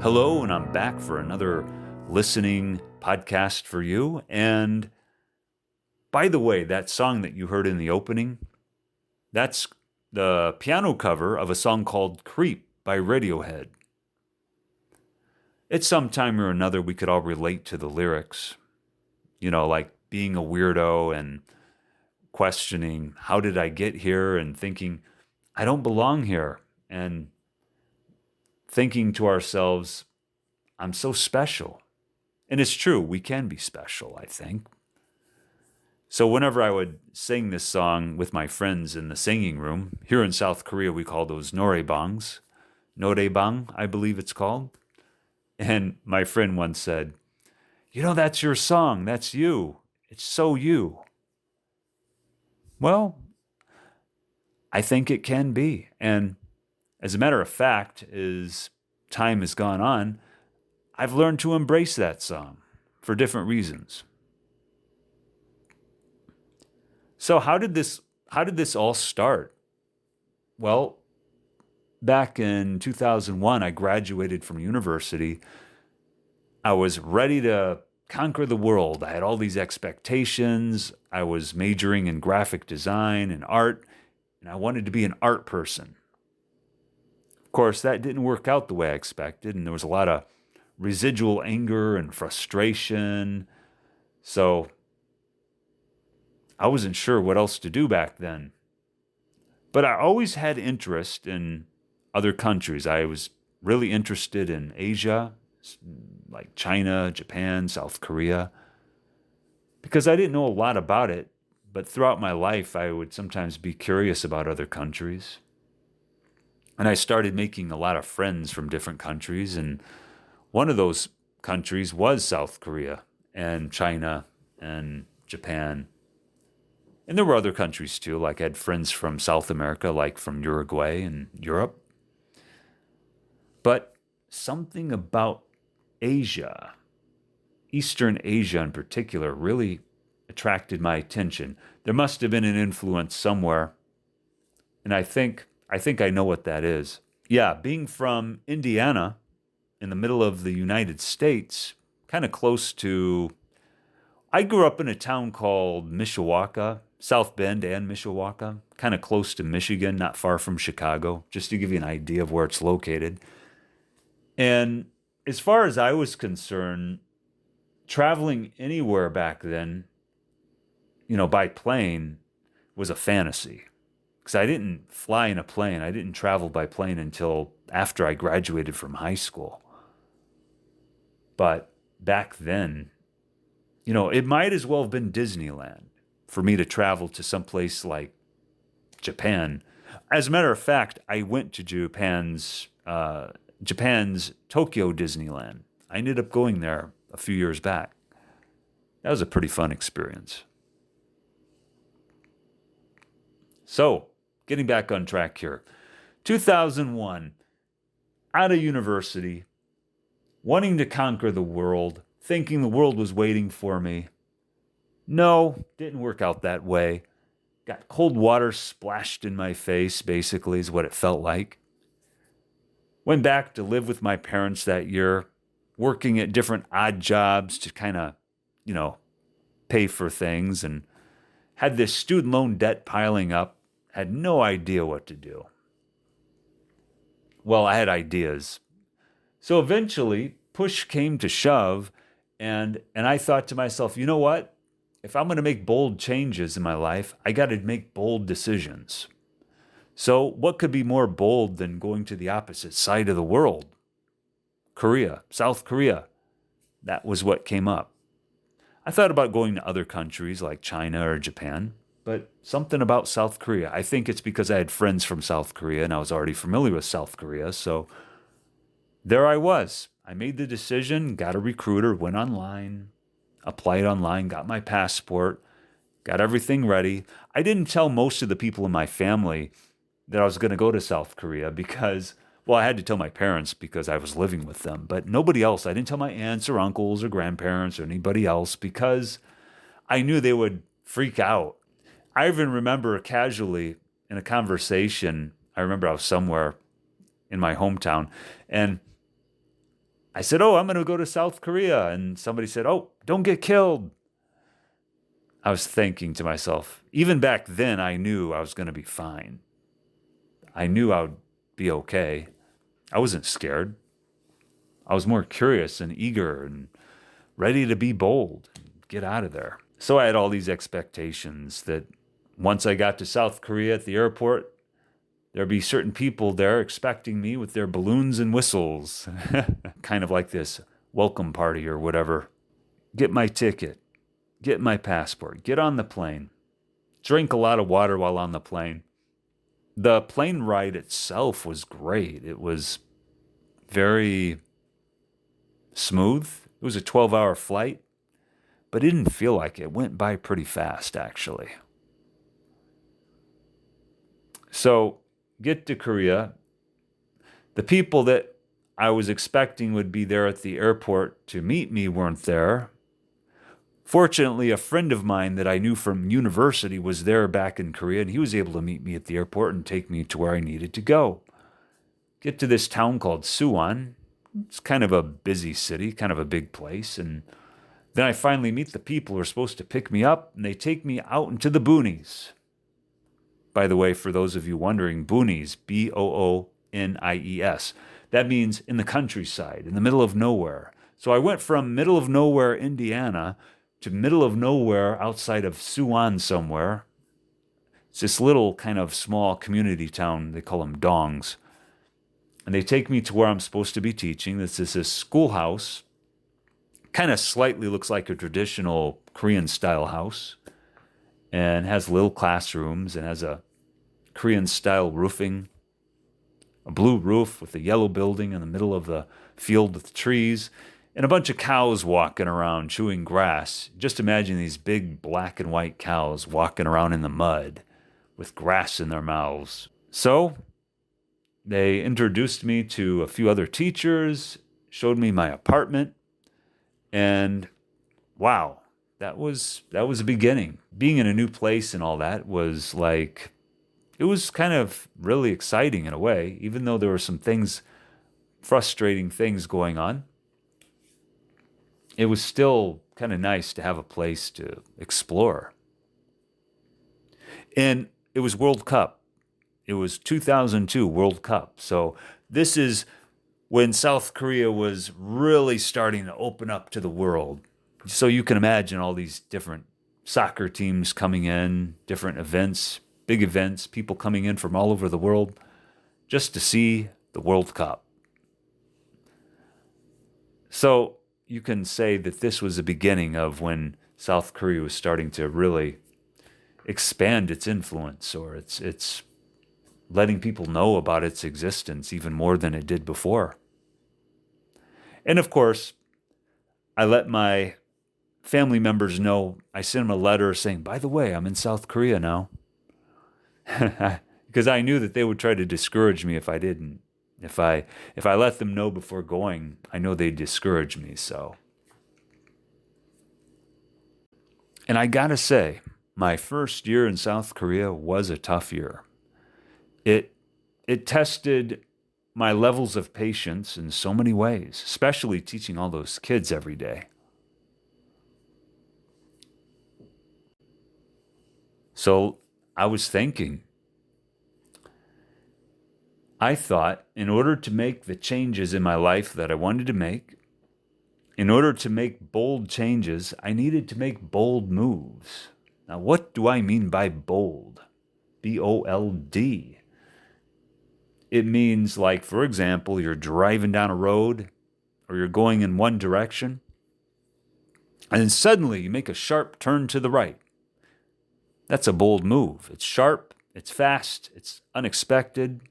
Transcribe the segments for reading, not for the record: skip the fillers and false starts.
Hello, and I'm back for another listening podcast for you. And by the way, that song that you heard in the opening, that's the piano cover of a song called Creep by Radiohead. At some time or another, we could all relate to the lyrics, like being a weirdo and questioning, how did I get here? And thinking, I don't belong here. And thinking to ourselves, I'm so special. And it's true, we can be special, I think. So whenever I would sing this song with my friends in the singing room, here in South Korea we call those norebangs, norebang, I believe it's called. And my friend once said, that's your song, that's you. It's so you. Well, I think it can be. And as a matter of fact, as time has gone on, I've learned to embrace that song for different reasons. So how did this all start? Well, back in 2001, I graduated from university. I was ready to conquer the world. I had all these expectations. I was majoring in graphic design and art, and I wanted to be an art person. Of course, that didn't work out the way I expected, and there was a lot of residual anger and frustration. So I wasn't sure what else to do back then. But I always had interest in other countries. I was really interested in Asia, like China, Japan, South Korea, because I didn't know a lot about it. But throughout my life, I would sometimes be curious about other countries. And I started making a lot of friends from different countries. And one of those countries was South Korea and China and Japan. And there were other countries too, like I had friends from South America, like from Uruguay and Europe. But something about Asia, Eastern Asia in particular, really attracted my attention. There must have been an influence somewhere. And I think I know what that is. Yeah, being from Indiana, in the middle of the United States, kind of close to, I grew up in a town called Mishawaka, South Bend and Mishawaka, kind of close to Michigan, not far from Chicago, just to give you an idea of where it's located. And as far as I was concerned, traveling anywhere back then, by plane was a fantasy. Because I didn't fly in a plane. I didn't travel by plane until after I graduated from high school. But back then, it might as well have been Disneyland for me to travel to someplace like Japan. As a matter of fact, I went to Japan's Tokyo Disneyland. I ended up going there a few years back. That was a pretty fun experience. So, getting back on track here. 2001, out of university, wanting to conquer the world, thinking the world was waiting for me. No, didn't work out that way. Got cold water splashed in my face, basically, is what it felt like. Went back to live with my parents that year, working at different odd jobs to kind of, pay for things, and had this student loan debt piling up. Had no idea what to do. Well, I had ideas. So eventually, push came to shove, and I thought to myself, you know what? If I'm going to make bold changes in my life, I got to make bold decisions. So what could be more bold than going to the opposite side of the world? Korea, South Korea. That was what came up. I thought about going to other countries like China or Japan, but something about South Korea. I think it's because I had friends from South Korea and I was already familiar with South Korea. So there I was. I made the decision, got a recruiter, went online, applied online, got my passport, got everything ready. I didn't tell most of the people in my family that I was going to go to South Korea because, well, I had to tell my parents because I was living with them, but nobody else. I didn't tell my aunts or uncles or grandparents or anybody else because I knew they would freak out. I even remember casually in a conversation, I remember I was somewhere in my hometown, and I said, "Oh, I'm going to go to South Korea." And somebody said, "Oh, don't get killed." I was thinking to myself, even back then, I knew I was going to be fine. I knew I would be okay. I wasn't scared. I was more curious and eager and ready to be bold and get out of there. So I had all these expectations that once I got to South Korea at the airport, there'd be certain people there expecting me with their balloons and whistles, kind of like this welcome party or whatever. Get my ticket, get my passport, get on the plane, drink a lot of water while on the plane. The plane ride itself was great. It was very smooth. It was a 12-hour flight, but it didn't feel like it. It went by pretty fast, actually. So, get to Korea. The people that I was expecting would be there at the airport to meet me weren't there. Fortunately, a friend of mine that I knew from university was there back in Korea, and he was able to meet me at the airport and take me to where I needed to go. Get to this town called Suwon. It's kind of a busy city, kind of a big place, and then I finally meet the people who are supposed to pick me up, and they take me out into the boonies. By the way, for those of you wondering, boonies, Boonies. That means in the countryside, in the middle of nowhere. So I went from middle of nowhere, Indiana, to middle of nowhere outside of Suwon somewhere. It's this little kind of small community town. They call them dongs. And they take me to where I'm supposed to be teaching. This is a schoolhouse. Kind of slightly looks like a traditional Korean-style house. And has little classrooms and has a Korean-style roofing. A blue roof with a yellow building in the middle of the field with trees. And a bunch of cows walking around chewing grass. Just imagine these big black and white cows walking around in the mud with grass in their mouths. So they introduced me to a few other teachers, showed me my apartment, and wow, that was a beginning. Being in a new place and all that was like, it was kind of really exciting in a way, even though there were some things, frustrating things going on. It was still kind of nice to have a place to explore. And it was World Cup. It was 2002 World Cup. So this is when South Korea was really starting to open up to the world. So you can imagine all these different soccer teams coming in, different events, big events, people coming in from all over the world just to see the World Cup. So you can say that this was the beginning of when South Korea was starting to really expand its influence, or its letting people know about its existence even more than it did before. And of course, I let my family members know. I sent them a letter saying, "By the way, I'm in South Korea now." Because I knew that they would try to discourage me if I didn't. If I let them know before going, I know they'd discourage me. So, and I gotta say, my first year in South Korea was a tough year. It tested my levels of patience in so many ways, especially teaching all those kids every day. So I was thinking, I thought in order to make the changes in my life that I wanted to make, in order to make bold changes, I needed to make bold moves. Now, what do I mean by bold? B-O-L-D. It means, like, for example, you're driving down a road or you're going in one direction, and then suddenly you make a sharp turn to the right. That's a bold move. It's sharp, it's fast, it's unexpected.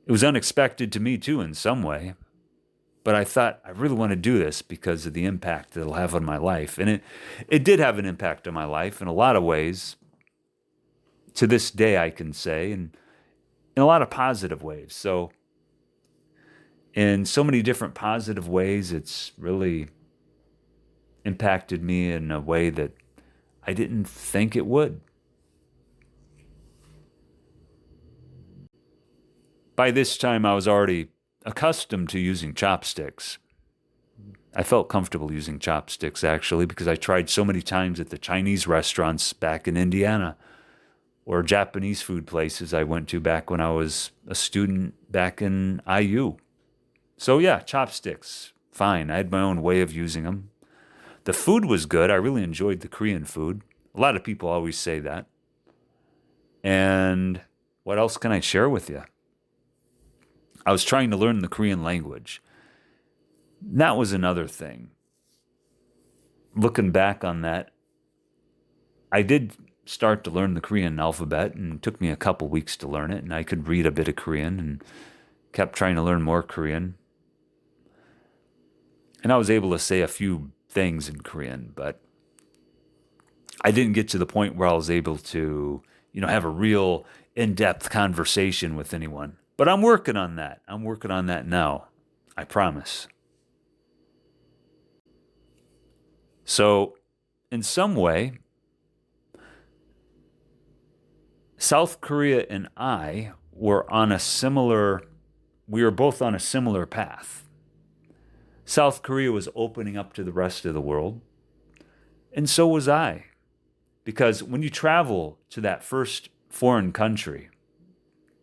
It was unexpected to me too in some way, but I thought I really want to do this because of the impact that it'll have on my life. And it did have an impact on my life in a lot of ways. To this day, I can say, and in a lot of positive ways. So in so many different positive ways, it's really impacted me in a way that I didn't think it would. By this time, I was already accustomed to using chopsticks. I felt comfortable using chopsticks, actually, because I tried so many times at the Chinese restaurants back in Indiana or Japanese food places I went to back when I was a student back in IU. So yeah, chopsticks, fine. I had my own way of using them. The food was good. I really enjoyed the Korean food. A lot of people always say that. And what else can I share with you? I was trying to learn the Korean language. That was another thing. Looking back on that, I did start to learn the Korean alphabet, and it took me a couple weeks to learn it, and I could read a bit of Korean and kept trying to learn more Korean. And I was able to say a few things in Korean, but I didn't get to the point where I was able to, have a real in-depth conversation with anyone. But I'm working on that. I'm working on that now. I promise. So, in some way, South Korea and I were both on a similar path. South Korea was opening up to the rest of the world, and so was I. Because when you travel to that first foreign country,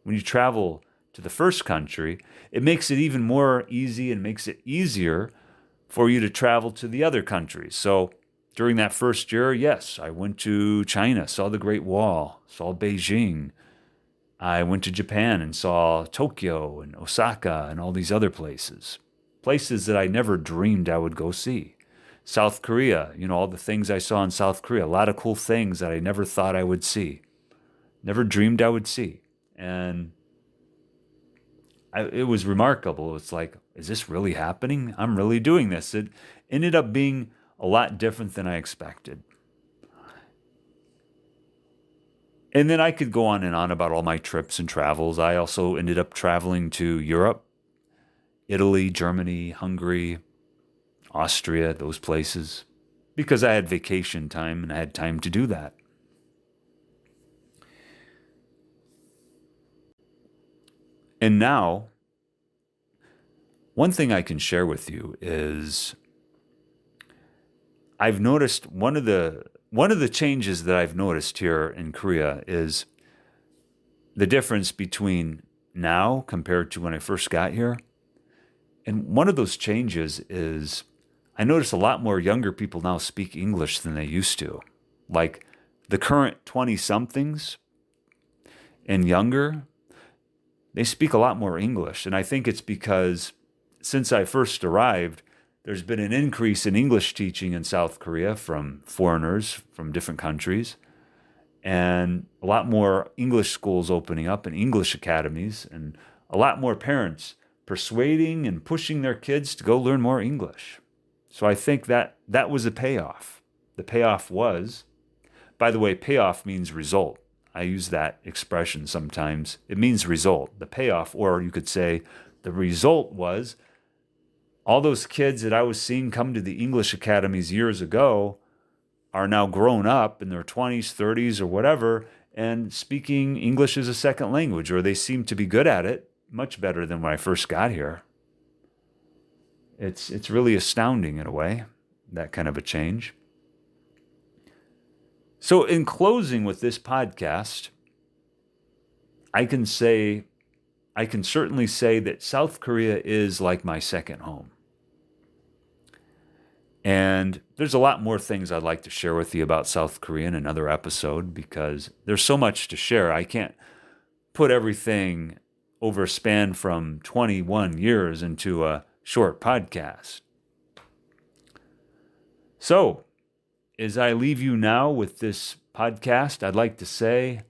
when you travel to the first country, it makes it even more easy and makes it easier for you to travel to the other countries. So during that first year, yes, I went to China, saw the Great Wall, saw Beijing. I went to Japan and saw Tokyo and Osaka and all these other places. Places that I never dreamed I would go see. South Korea, all the things I saw in South Korea, a lot of cool things that I never thought I would see. Never dreamed I would see. And it was remarkable. It's like, is this really happening? I'm really doing this. It ended up being a lot different than I expected. And then I could go on and on about all my trips and travels. I also ended up traveling to Europe, Italy, Germany, Hungary, Austria, those places, because I had vacation time and I had time to do that. And now, one thing I can share with you is I've noticed one of the changes that I've noticed here in Korea is the difference between now compared to when I first got here. And one of those changes is I notice a lot more younger people now speak English than they used to. Like the current 20-somethings and younger, they speak a lot more English. And I think it's because since I first arrived, there's been an increase in English teaching in South Korea from foreigners from different countries, and a lot more English schools opening up and English academies, and a lot more parents persuading and pushing their kids to go learn more English. So I think that was a payoff. The payoff was, by the way, payoff means result. I use that expression sometimes. It means result. The payoff, or you could say the result was all those kids that I was seeing come to the English academies years ago are now grown up in their 20s, 30s, or whatever, and speaking English as a second language, or they seem to be good at it, much better than when I first got here. It's really astounding in a way, that kind of a change. So in closing with this podcast, I can certainly say that South Korea is like my second home. And there's a lot more things I'd like to share with you about South Korea in another episode because there's so much to share. I can't put everything over a span from 21 years into a short podcast. So, as I leave you now with this podcast, I'd like to say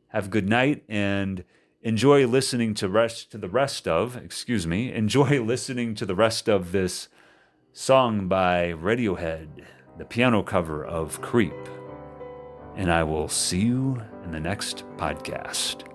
have a good night and enjoy listening to the rest of this song by Radiohead, the piano cover of Creep. And I will see you in the next podcast.